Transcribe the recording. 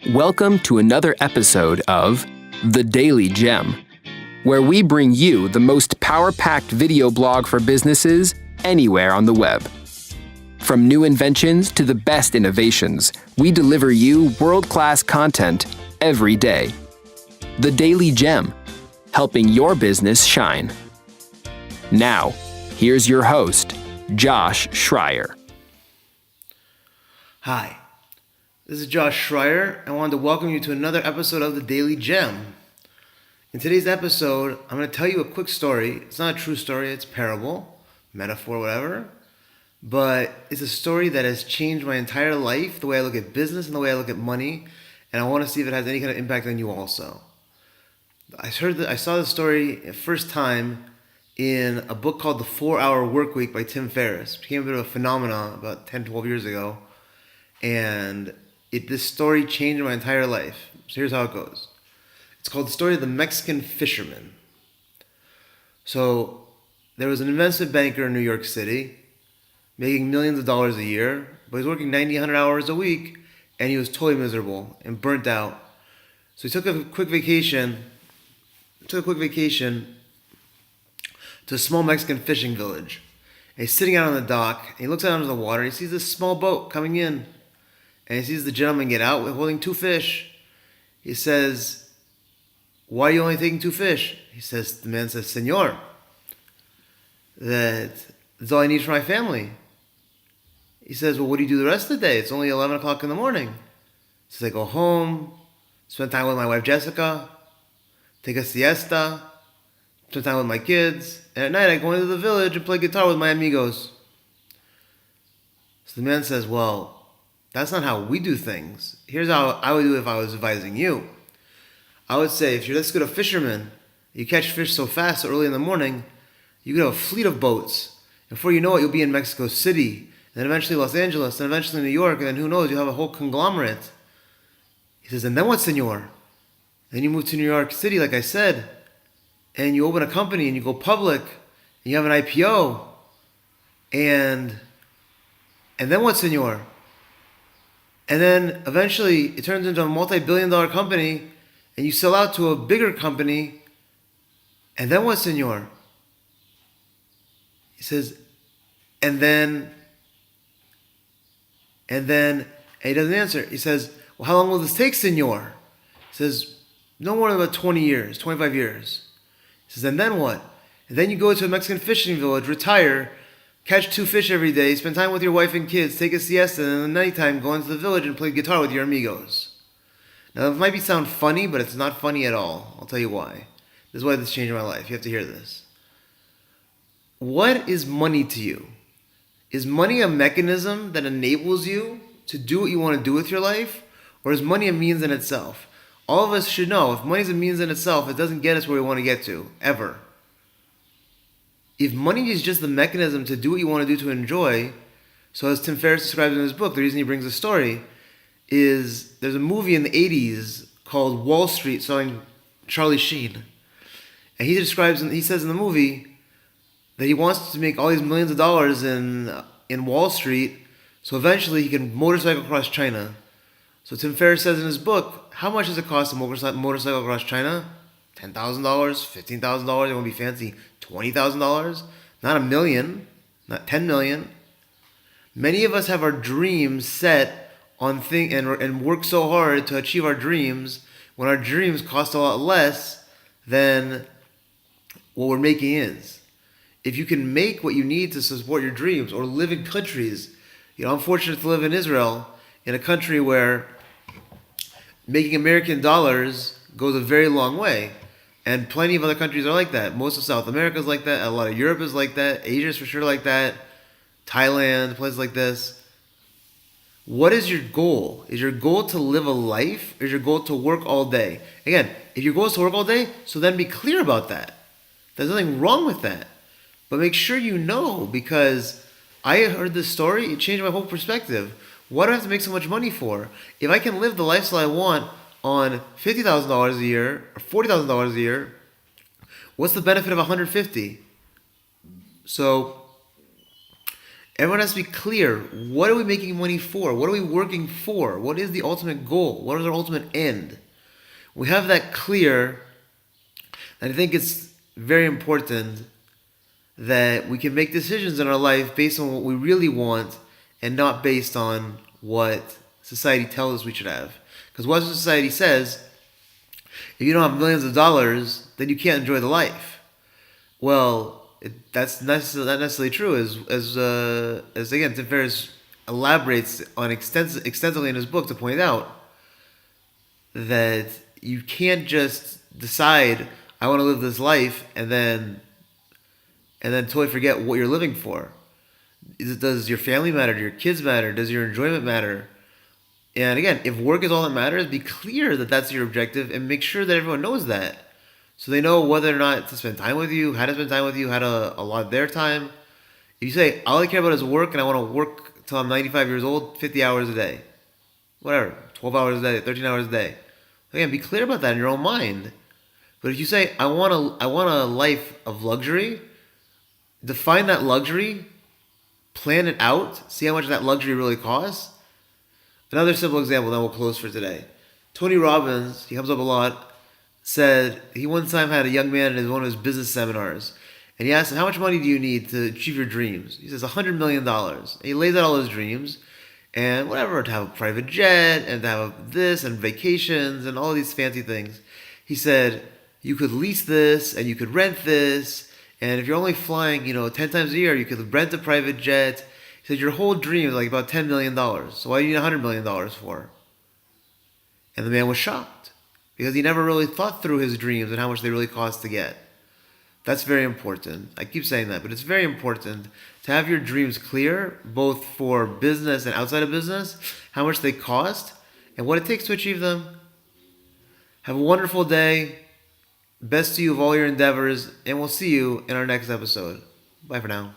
Welcome to another episode of The Daily Gem, where we bring you the most power-packed video blog for businesses anywhere on the web. From new inventions to the best innovations, we deliver you world-class content every day. The Daily Gem, helping your business shine. Now, here's your host, Josh Schreier. Hi, this is Josh Schreier. I wanted to welcome you to another episode of The Daily Gem. In today's episode, I'm going to tell you a quick story. It's not a true story, it's a parable, metaphor, whatever. But it's a story that has changed my entire life, the way I look at business and the way I look at money. And I want to see if it has any kind of impact on you also. I saw the story first time in a book called The 4-Hour Workweek by Tim Ferriss. It became a bit of a phenomenon about 10, 12 years ago. And this story changed my entire life. So here's how it goes. It's called The Story of the Mexican Fisherman. So there was an investment banker in New York City making millions of dollars a year, but he was working 90, 100 hours a week, and he was totally miserable and burnt out. So he took a quick vacation to a small Mexican fishing village. And he's sitting out on the dock, and he looks out into the water, and he sees this small boat coming in. And he sees the gentleman get out holding 2 fish. He says, "Why are you only taking 2 fish?" The man says, "Senor, that's all I need for my family." He says, "Well, what do you do the rest of the day? It's only 11 o'clock in the morning." He says, "I go home, spend time with my wife Jessica, take a siesta, spend time with my kids, and at night I go into the village and play guitar with my amigos." So the man says, "Well, that's not how we do things. Here's how I would do it if I was advising you. I would say, if you're this good a fisherman, you catch fish so fast so early in the morning, you could have a fleet of boats. Before you know it, you'll be in Mexico City, and then eventually Los Angeles, and eventually New York, and then who knows, you'll have a whole conglomerate." He says, "And then what, senor? Then you move to New York City, like I said, and you open a company, and you go public, and you have an IPO, and then what, senor? And then eventually it turns into a multi-billion-dollar company, and you sell out to a bigger company, and then what, senor?" He says, and he doesn't answer. He says, "Well, how long will this take, senor?" He says, "No more than about 20 years, 25 years. He says, "And then what?" "And then you go to a Mexican fishing village, retire, catch 2 fish every day, spend time with your wife and kids, take a siesta, and in the nighttime go into the village and play guitar with your amigos." Now, it might sound funny, but it's not funny at all. I'll tell you why. This is why this changed my life. You have to hear this. What is money to you? Is money a mechanism that enables you to do what you want to do with your life? Or is money a means in itself? All of us should know, if money is a means in itself, it doesn't get us where we want to get to, ever. If money is just the mechanism to do what you want to do to enjoy, so as Tim Ferriss describes in his book, the reason he brings the story is there's a movie in the 80s called Wall Street starring Charlie Sheen. And he says in the movie that he wants to make all these millions of dollars in Wall Street, so eventually he can motorcycle across China. So Tim Ferriss says in his book, how much does it cost to motorcycle across China? $10,000, $15,000, it won't be fancy. $20,000, not $1 million, not $10 million. Many of us have our dreams set on and work so hard to achieve our dreams when our dreams cost a lot less than what we're making is. If you can make what you need to support your dreams or live in countries, I'm fortunate to live in Israel, in a country where making American dollars goes a very long way. And plenty of other countries are like that. Most of South America is like that. A lot of Europe is like that. Asia is for sure like that. Thailand, places like this. What is your goal? Is your goal to live a life? Or is your goal to work all day? Again, if your goal is to work all day, so then be clear about that. There's nothing wrong with that. But make sure you know, because I heard this story, it changed my whole perspective. What do I have to make so much money for? If I can live the lifestyle I want on $50,000 a year or $40,000 a year, what's the benefit of $150,000? So Everyone has to be clear. What are we making money for? What are we working for? What is the ultimate goal? What is our ultimate end? We have that clear, and I think it's very important that we can make decisions in our life based on what we really want and not based on what society tells us we should have. Because what society says, if you don't have millions of dollars, then you can't enjoy the life. Well, that's not necessarily true. As again, Tim Ferriss elaborates on extensively in his book to point out that you can't just decide I want to live this life and then totally forget what you're living for. Does your family matter? Do your kids matter? Does your enjoyment matter? And again, if work is all that matters, be clear that that's your objective and make sure that everyone knows that. So they know whether or not to spend time with you, how to spend time with you, how to allot their time. If you say, all I care about is work and I want to work till I'm 95 years old, 50 hours a day. Whatever, 12 hours a day, 13 hours a day. Again, be clear about that in your own mind. But if you say, I want a life of luxury, define that luxury, plan it out, see how much that luxury really costs. Another simple example, then we'll close for today. Tony Robbins, he comes up a lot, said he one time had a young man in one of his business seminars, and he asked him, how much money do you need to achieve your dreams? He says, $100 million. And he lays out all his dreams, and whatever, to have a private jet, and to have this, and vacations, and all these fancy things. He said, you could lease this, and you could rent this, and if you're only flying, 10 times a year, you could rent a private jet. He said, your whole dream is like about $10 million. So why do you need $100 million for? And the man was shocked because he never really thought through his dreams and how much they really cost to get. That's very important. I keep saying that, but it's very important to have your dreams clear, both for business and outside of business, how much they cost, and what it takes to achieve them. Have a wonderful day. Best to you of all your endeavors, and we'll see you in our next episode. Bye for now.